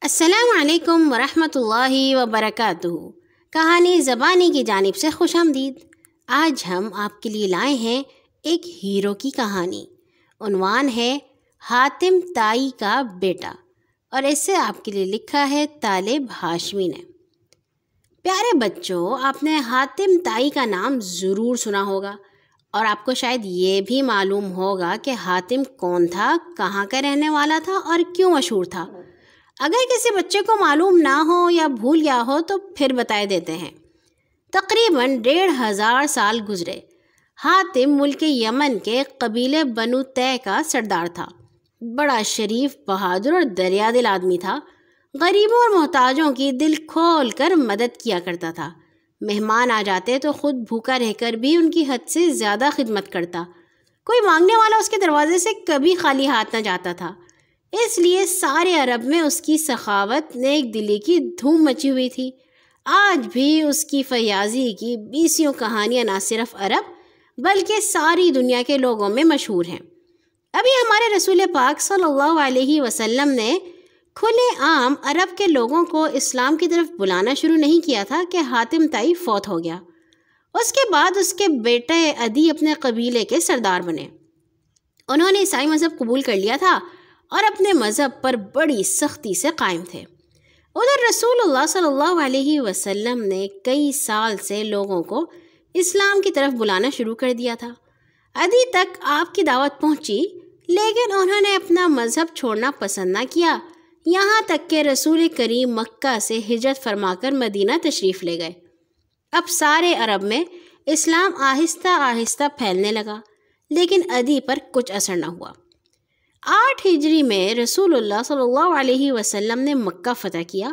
السلام علیکم ورحمۃ اللہ وبرکاتہ۔ کہانی زبانی کی جانب سے خوش آمدید۔ آج ہم آپ کے لیے لائے ہیں ایک ہیرو کی کہانی۔ عنوان ہے حاتم طائی کا بیٹا، اور اسے آپ کے لیے لکھا ہے طالب ہاشمی نے۔ پیارے بچوں، آپ نے حاتم طائی کا نام ضرور سنا ہوگا، اور آپ کو شاید یہ بھی معلوم ہوگا کہ حاتم کون تھا، کہاں کا رہنے والا تھا اور کیوں مشہور تھا۔ اگر کسی بچے کو معلوم نہ ہو یا بھول گیا ہو تو پھر بتائے دیتے ہیں۔ تقریباً 1500 سال گزرے۔ حاتم ملک یمن کے قبیلے بنو طے کا سردار تھا۔ بڑا شریف، بہادر اور دریا دل آدمی تھا۔ غریبوں اور محتاجوں کی دل کھول کر مدد کیا کرتا تھا۔ مہمان آ جاتے تو خود بھوکا رہ کر بھی ان کی حد سے زیادہ خدمت کرتا۔ کوئی مانگنے والا اس کے دروازے سے کبھی خالی ہاتھ نہ جاتا تھا۔ اس لیے سارے عرب میں اس کی سخاوت، نیک دلی کی دھوم مچی ہوئی تھی۔ آج بھی اس کی فیاضی کی 20 کہانیاں نہ صرف عرب بلکہ ساری دنیا کے لوگوں میں مشہور ہیں۔ ابھی ہمارے رسول پاک صلی اللہ علیہ وسلم نے کھلے عام عرب کے لوگوں کو اسلام کی طرف بلانا شروع نہیں کیا تھا کہ حاتم طائی فوت ہو گیا۔ اس کے بعد اس کے بیٹے عدی اپنے قبیلے کے سردار بنے۔ انہوں نے عیسائی مذہب قبول کر لیا تھا اور اپنے مذہب پر بڑی سختی سے قائم تھے۔ ادھر رسول اللہ صلی اللہ علیہ وسلم نے کئی سال سے لوگوں کو اسلام کی طرف بلانا شروع کر دیا تھا۔ عدی تک آپ کی دعوت پہنچی، لیکن انہوں نے اپنا مذہب چھوڑنا پسند نہ کیا، یہاں تک کہ رسول کریم مکہ سے ہجرت فرما کر مدینہ تشریف لے گئے۔ اب سارے عرب میں اسلام آہستہ آہستہ پھیلنے لگا، لیکن عدی پر کچھ اثر نہ ہوا۔ 8 ہجری میں رسول اللہ صلی اللہ علیہ وسلم نے مکہ فتح کیا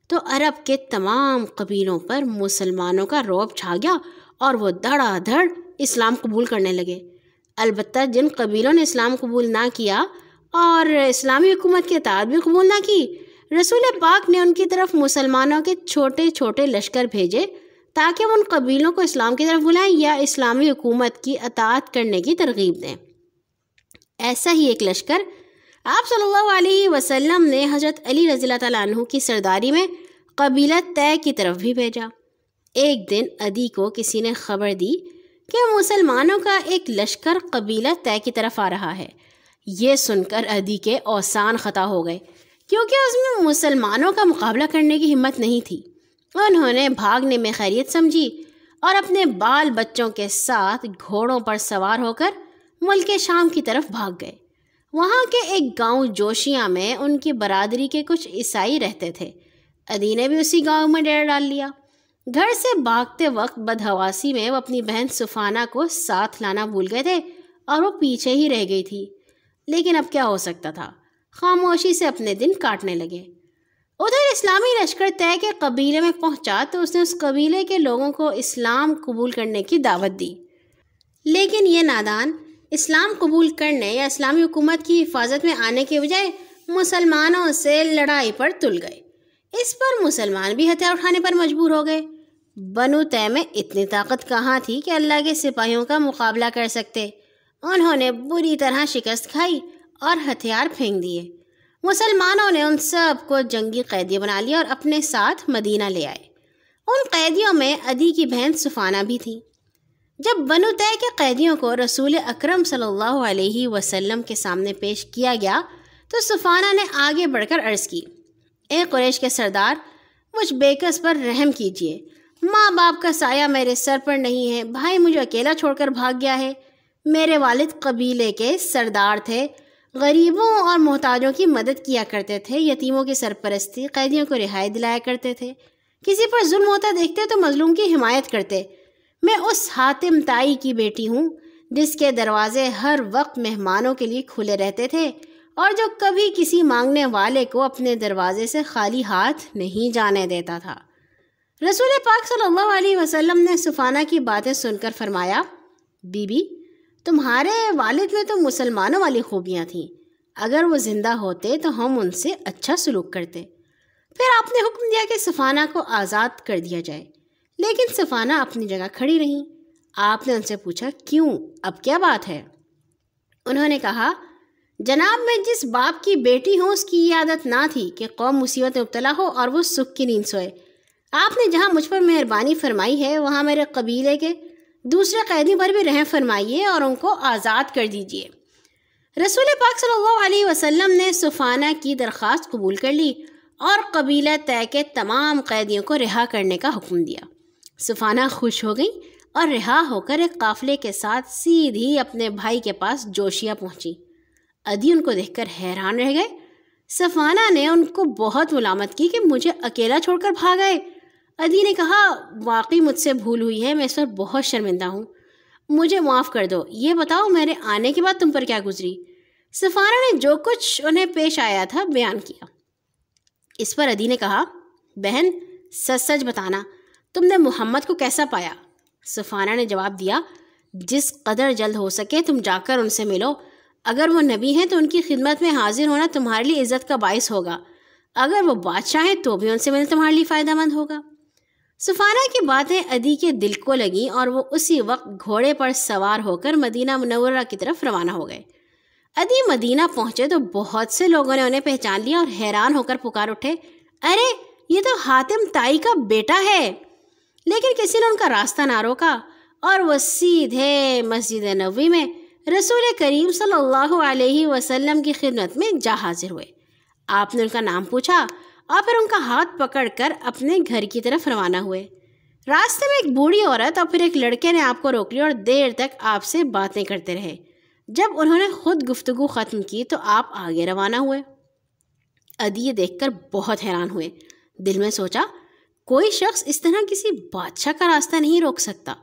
تو عرب کے تمام قبیلوں پر مسلمانوں کا رعب چھا گیا اور وہ دھڑا دھڑ اسلام قبول کرنے لگے۔ البتہ جن قبیلوں نے اسلام قبول نہ کیا اور اسلامی حکومت کی اطاعت بھی قبول نہ کی، رسول پاک نے ان کی طرف مسلمانوں کے چھوٹے چھوٹے لشکر بھیجے تاکہ وہ ان قبیلوں کو اسلام کی طرف بلائیں یا اسلامی حکومت کی اطاعت کرنے کی ترغیب دیں۔ ایسا ہی ایک لشکر آپ صلی اللہ علیہ وسلم نے حضرت علی رضی اللہ تعالیٰ عنہ کی سرداری میں قبیلہ طے کی طرف بھی بھیجا۔ ایک دن عدی کو کسی نے خبر دی کہ مسلمانوں کا ایک لشکر قبیلہ طے کی طرف آ رہا ہے۔ یہ سن کر عدی کے اوسان خطا ہو گئے، کیونکہ اس میں مسلمانوں کا مقابلہ کرنے کی ہمت نہیں تھی۔ انہوں نے بھاگنے میں خیریت سمجھی اور اپنے بال بچوں کے ساتھ گھوڑوں پر سوار ہو کر ملک شام کی طرف بھاگ گئے۔ وہاں کے ایک گاؤں جوشیاں میں ان کی برادری کے کچھ عیسائی رہتے تھے۔ عدی نے بھی اسی گاؤں میں ڈیرا ڈال لیا۔ گھر سے بھاگتے وقت بدحواسی میں وہ اپنی بہن سفانہ کو ساتھ لانا بھول گئے تھے اور وہ پیچھے ہی رہ گئی تھی، لیکن اب کیا ہو سکتا تھا، خاموشی سے اپنے دن کاٹنے لگے۔ ادھر اسلامی لشکر طے کے قبیلے میں پہنچا تو اس نے اس قبیلے کے لوگوں کو اسلام قبول کرنے کی دعوت دی، لیکن یہ نادان اسلام قبول کرنے یا اسلامی حکومت کی حفاظت میں آنے کے بجائے مسلمانوں سے لڑائی پر تل گئے۔ اس پر مسلمان بھی ہتھیار اٹھانے پر مجبور ہو گئے۔ بنو طے میں اتنی طاقت کہاں تھی کہ اللہ کے سپاہیوں کا مقابلہ کر سکتے۔ انہوں نے بری طرح شکست کھائی اور ہتھیار پھینک دیے۔ مسلمانوں نے ان سب کو جنگی قیدی بنا لیا اور اپنے ساتھ مدینہ لے آئے۔ ان قیدیوں میں عدی کی بہن سفانہ بھی تھی۔ جب بنو طے کے قیدیوں کو رسول اکرم صلی اللہ علیہ وسلم کے سامنے پیش کیا گیا تو سفانہ نے آگے بڑھ کر عرض کی، اے قریش کے سردار، مجھ بیکس پر رحم کیجیے۔ ماں باپ کا سایہ میرے سر پر نہیں ہے، بھائی مجھے اکیلا چھوڑ کر بھاگ گیا ہے۔ میرے والد قبیلے کے سردار تھے، غریبوں اور محتاجوں کی مدد کیا کرتے تھے، یتیموں کی سرپرستی، قیدیوں کو رہائی دلایا کرتے تھے، کسی پر ظلم ہوتا دیکھتے تو مظلوم کی حمایت کرتے۔ میں اس حاتم طائی کی بیٹی ہوں جس کے دروازے ہر وقت مہمانوں کے لیے کھلے رہتے تھے اور جو کبھی کسی مانگنے والے کو اپنے دروازے سے خالی ہاتھ نہیں جانے دیتا تھا۔ رسول پاک صلی اللہ علیہ وسلم نے سفانہ کی باتیں سن کر فرمایا، بی بی، تمہارے والد میں تو مسلمانوں والی خوبیاں تھیں، اگر وہ زندہ ہوتے تو ہم ان سے اچھا سلوک کرتے۔ پھر آپ نے حکم دیا کہ سفانہ کو آزاد کر دیا جائے، لیکن سفانہ اپنی جگہ کھڑی رہیں۔ آپ نے ان سے پوچھا، کیوں، اب کیا بات ہے؟ انہوں نے کہا، جناب میں جس باپ کی بیٹی ہوں اس کی یہ عادت نہ تھی کہ قوم مصیبت میں مبتلا ہو اور وہ سکھ کی نیند سوئے۔ آپ نے جہاں مجھ پر مہربانی فرمائی ہے وہاں میرے قبیلے کے دوسرے قیدی پر بھی رحم فرمائیے اور ان کو آزاد کر دیجیے۔ رسول پاک صلی اللہ علیہ وسلم نے صفانہ کی درخواست قبول کر لی اور قبیلہ طے کے تمام قیدیوں کو رہا کرنے کا حکم دیا۔ صفانہ خوش ہو گئی اور رہا ہو کر ایک قافلے کے ساتھ سیدھی اپنے بھائی کے پاس جوشیہ پہنچی۔ عدی ان کو دیکھ کر حیران رہ گئے۔ صفانہ نے ان کو بہت ملامت کی کہ مجھے اکیلا چھوڑ کر بھاگ گئے۔ عدی نے کہا واقعی مجھ سے بھول ہوئی ہے، میں اس پر بہت شرمندہ ہوں، مجھے معاف کر دو۔ یہ بتاؤ میرے آنے کے بعد تم پر کیا گزری؟ صفانہ نے جو کچھ انہیں پیش آیا تھا بیان کیا۔ اس پر عدی نے کہا بہن سچ سچ بتانا، تم نے محمد کو کیسا پایا؟ صفانہ نے جواب دیا جس قدر جلد ہو سکے تم جا کر ان سے ملو، اگر وہ نبی ہیں تو ان کی خدمت میں حاضر ہونا تمہارے لیے عزت کا باعث ہوگا، اگر وہ بادشاہ ہیں تو بھی ان سے ملنا تمہارے لیے فائدہ مند ہوگا۔ صفانہ کی باتیں عدی کے دل کو لگیں اور وہ اسی وقت گھوڑے پر سوار ہو کر مدینہ منورہ کی طرف روانہ ہو گئے۔ عدی مدینہ پہنچے تو بہت سے لوگوں نے انہیں پہچان لیا اور حیران ہو کر پکار اٹھے ارے یہ تو حاتم طائی کا بیٹا ہے۔ لیکن کسی نے ان کا راستہ نہ روکا اور وہ سیدھے مسجد نبوی میں رسول کریم صلی اللہ علیہ وسلم کی خدمت میں جا حاضر ہوئے۔ آپ نے ان کا نام پوچھا اور پھر ان کا ہاتھ پکڑ کر اپنے گھر کی طرف روانہ ہوئے۔ راستے میں ایک بوڑھی عورت اور پھر ایک لڑکے نے آپ کو روک لیا اور دیر تک آپ سے باتیں کرتے رہے۔ جب انہوں نے خود گفتگو ختم کی تو آپ آگے روانہ ہوئے۔ عدی یہ دیکھ کر بہت حیران ہوئے، دل میں سوچا کوئی شخص اس طرح کسی بادشاہ کا راستہ نہیں روک سکتا۔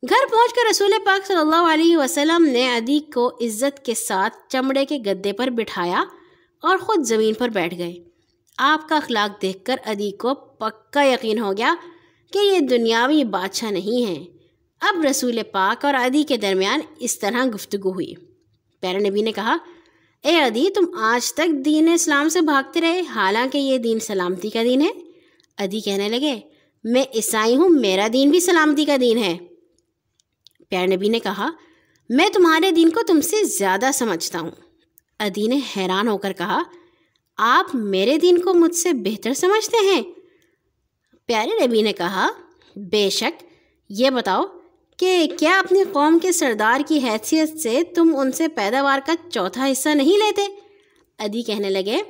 گھر پہنچ کر رسول پاک صلی اللہ علیہ وسلم نے عدی کو عزت کے ساتھ چمڑے کے گدے پر بٹھایا اور خود زمین پر بیٹھ گئے۔ آپ کا اخلاق دیکھ کر عدی کو پکا یقین ہو گیا کہ یہ دنیاوی بادشاہ نہیں ہے۔ اب رسول پاک اور عدی کے درمیان اس طرح گفتگو ہوئی۔ پیارے نبی نے کہا اے عدی تم آج تک دین اسلام سے بھاگتے رہے حالانکہ یہ دین سلامتی کا دین ہے۔ عدی کہنے لگے میں عیسائی ہوں، میرا دین بھی سلامتی کا دین ہے۔ پیارے نبی نے کہا میں تمہارے دین کو تم سے زیادہ سمجھتا ہوں۔ عدی نے حیران ہو کر کہا آپ میرے دین کو مجھ سے بہتر سمجھتے ہیں؟ پیارے نبی نے کہا بے شک، یہ بتاؤ کہ کیا اپنی قوم کے سردار کی حیثیت سے تم ان سے پیداوار کا چوتھا حصہ نہیں لیتے؟ عدی کہنے لگے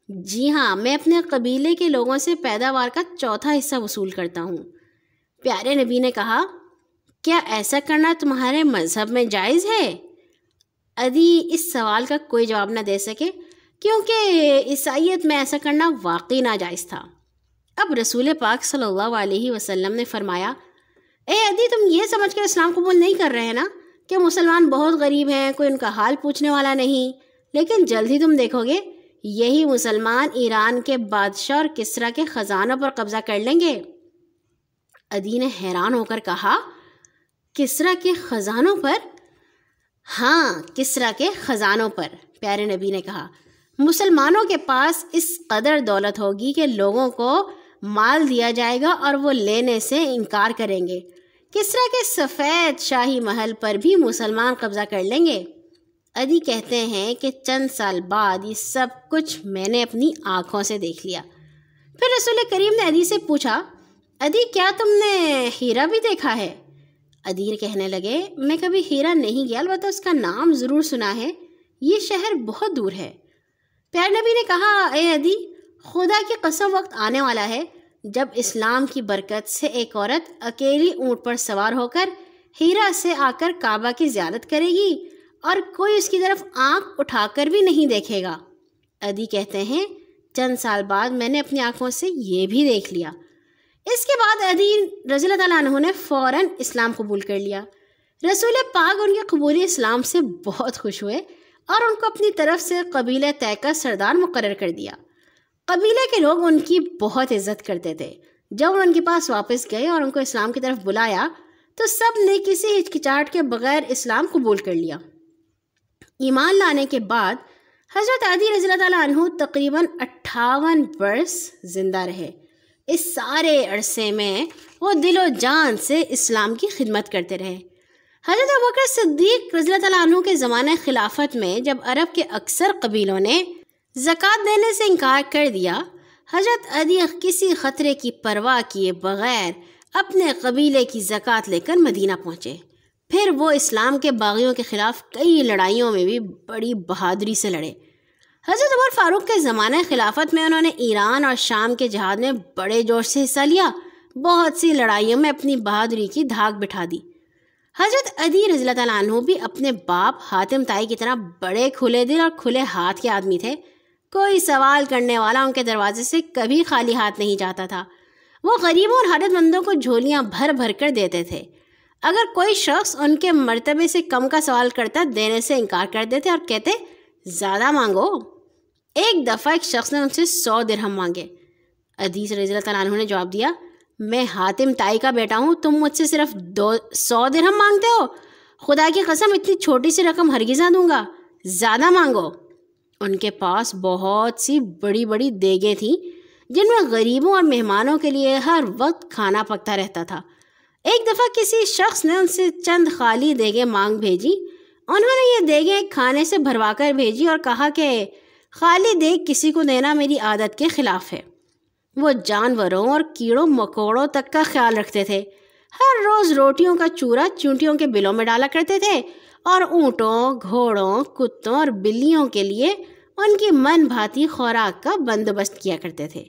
جی ہاں، میں اپنے قبیلے کے لوگوں سے پیداوار کا چوتھا حصہ وصول کرتا ہوں۔ پیارے نبی نے کہا کیا ایسا کرنا تمہارے مذہب میں جائز ہے؟ عدی اس سوال کا کوئی جواب نہ دے سکے کیونکہ عیسائیت میں ایسا کرنا واقعی ناجائز تھا۔ اب رسول پاک صلی اللہ علیہ وسلم نے فرمایا اے عدی تم یہ سمجھ کر اسلام قبول نہیں کر رہے نا کہ مسلمان بہت غریب ہیں، کوئی ان کا حال پوچھنے والا نہیں، لیکن جلد ہی تم دیکھو گے یہی مسلمان ایران کے بادشاہ اور کسریٰ کے خزانوں پر قبضہ کر لیں گے۔ عدی نے حیران ہو کر کہا کسریٰ کے خزانوں پر؟ ہاں، کسریٰ کے خزانوں پر۔ پیارے نبی نے کہا مسلمانوں کے پاس اس قدر دولت ہوگی کہ لوگوں کو مال دیا جائے گا اور وہ لینے سے انکار کریں گے۔ کسریٰ کے سفید شاہی محل پر بھی مسلمان قبضہ کر لیں گے۔ عدی کہتے ہیں کہ چند سال بعد یہ سب کچھ میں نے اپنی آنکھوں سے دیکھ لیا۔ پھر رسول کریم نے عدی سے پوچھا عدی کیا تم نے ہیرا بھی دیکھا ہے؟ عدی کہنے لگے میں کبھی ہیرا نہیں گیا، البتہ اس کا نام ضرور سنا ہے، یہ شہر بہت دور ہے۔ پیارے نبی نے کہا اے عدی خدا کی قسم وقت آنے والا ہے جب اسلام کی برکت سے ایک عورت اکیلی اونٹ پر سوار ہو کر ہیرا سے آ کر کعبہ کی زیارت کرے گی اور کوئی اس کی طرف آنکھ اٹھا کر بھی نہیں دیکھے گا۔ عدی کہتے ہیں چند سال بعد میں نے اپنی آنکھوں سے یہ بھی دیکھ لیا۔ اس کے بعد عدی رضی اللہ تعالیٰ عنہ نے فوراً اسلام قبول کر لیا۔ رسول پاک ان کے قبول اسلام سے بہت خوش ہوئے اور ان کو اپنی طرف سے قبیلہ طے کا سردار مقرر کر دیا۔ قبیلے کے لوگ ان کی بہت عزت کرتے تھے۔ جب وہ ان کے پاس واپس گئے اور ان کو اسلام کی طرف بلایا تو سب نے کسی ہچکچاہٹ کے بغیر اسلام قبول کر لیا۔ ایمان لانے کے بعد حضرت عدی رضی اللہ تعالیٰ عنہ تقریباً 58 برس زندہ رہے۔ اس سارے عرصے میں وہ دل و جان سے اسلام کی خدمت کرتے رہے۔ حضرت ابوبکر صدیق رضی اللہ تعالیٰ عنہ کے زمانہ خلافت میں جب عرب کے اکثر قبیلوں نے زکوٰۃ دینے سے انکار کر دیا، حضرت عدی کسی خطرے کی پرواہ کیے بغیر اپنے قبیلے کی زکوٰۃ لے کر مدینہ پہنچے۔ پھر وہ اسلام کے باغیوں کے خلاف کئی لڑائیوں میں بھی بڑی بہادری سے لڑے۔ حضرت عمر فاروق کے زمانہ خلافت میں انہوں نے ایران اور شام کے جہاد میں بڑے جوش سے حصہ لیا، بہت سی لڑائیوں میں اپنی بہادری کی دھاک بٹھا دی۔ حضرت عدی رضی اللہ تعالیٰ عنہ بھی اپنے باپ حاتم طائی کی طرح بڑے کھلے دل اور کھلے ہاتھ کے آدمی تھے۔ کوئی سوال کرنے والا ان کے دروازے سے کبھی خالی ہاتھ نہیں جاتا تھا۔ وہ غریبوں اور حاجت مندوں کو جھولیاں بھر بھر کر دیتے تھے۔ اگر کوئی شخص ان کے مرتبے سے کم کا سوال کرتا، دینے سے انکار کر دیتے اور کہتے زیادہ مانگو۔ ایک دفعہ ایک شخص نے ان سے 100 درہم مانگے۔ عدی رضی اللہ تعالیٰ عنہ نے جواب دیا، میں حاتم طائی کا بیٹا ہوں، تم مجھ سے صرف 100 درہم مانگتے ہو؟ خدا کی قسم اتنی چھوٹی سی رقم ہرگز نہ دوں گا، زیادہ مانگو۔ ان کے پاس بہت سی بڑی بڑی دیگیں تھیں جن میں غریبوں اور مہمانوں کے لیے ہر وقت کھانا پکتا رہتا تھا۔ ایک دفعہ کسی شخص نے ان سے چند خالی دیگیں مانگ بھیجی۔ انہوں نے یہ دیگیں کھانے سے بھروا کر بھیجی اور کہا کہ خالی دیگ کسی کو دینا میری عادت کے خلاف ہے۔ وہ جانوروں اور کیڑوں مکوڑوں تک کا خیال رکھتے تھے۔ ہر روز روٹیوں کا چورا چونٹیوں کے بلوں میں ڈالا کرتے تھے اور اونٹوں، گھوڑوں، کتوں اور بلیوں کے لیے ان کی من بھاتی خوراک کا بندوبست کیا کرتے تھے۔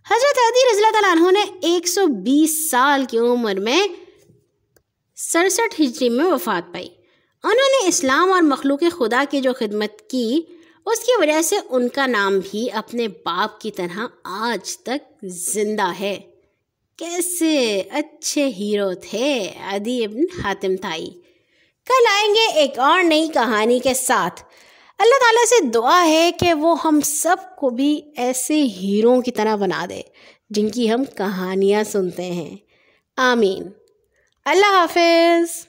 حضرت عدی رضی اللہ تعالیٰ عنہ نے 120 سال کی عمر میں 67 ہجری میں وفات پائی۔ انہوں نے اسلام اور مخلوق خدا کی جو خدمت کی، اس کی وجہ سے ان کا نام بھی اپنے باپ کی طرح آج تک زندہ ہے۔ کیسے اچھے ہیرو تھے عدی ابن حاتم طائی۔ کل آئیں گے ایک اور نئی کہانی کے ساتھ۔ اللہ تعالیٰ سے دعا ہے کہ وہ ہم سب کو بھی ایسے ہیروں کی طرح بنا دے جن کی ہم کہانیاں سنتے ہیں۔ آمین۔ اللہ حافظ۔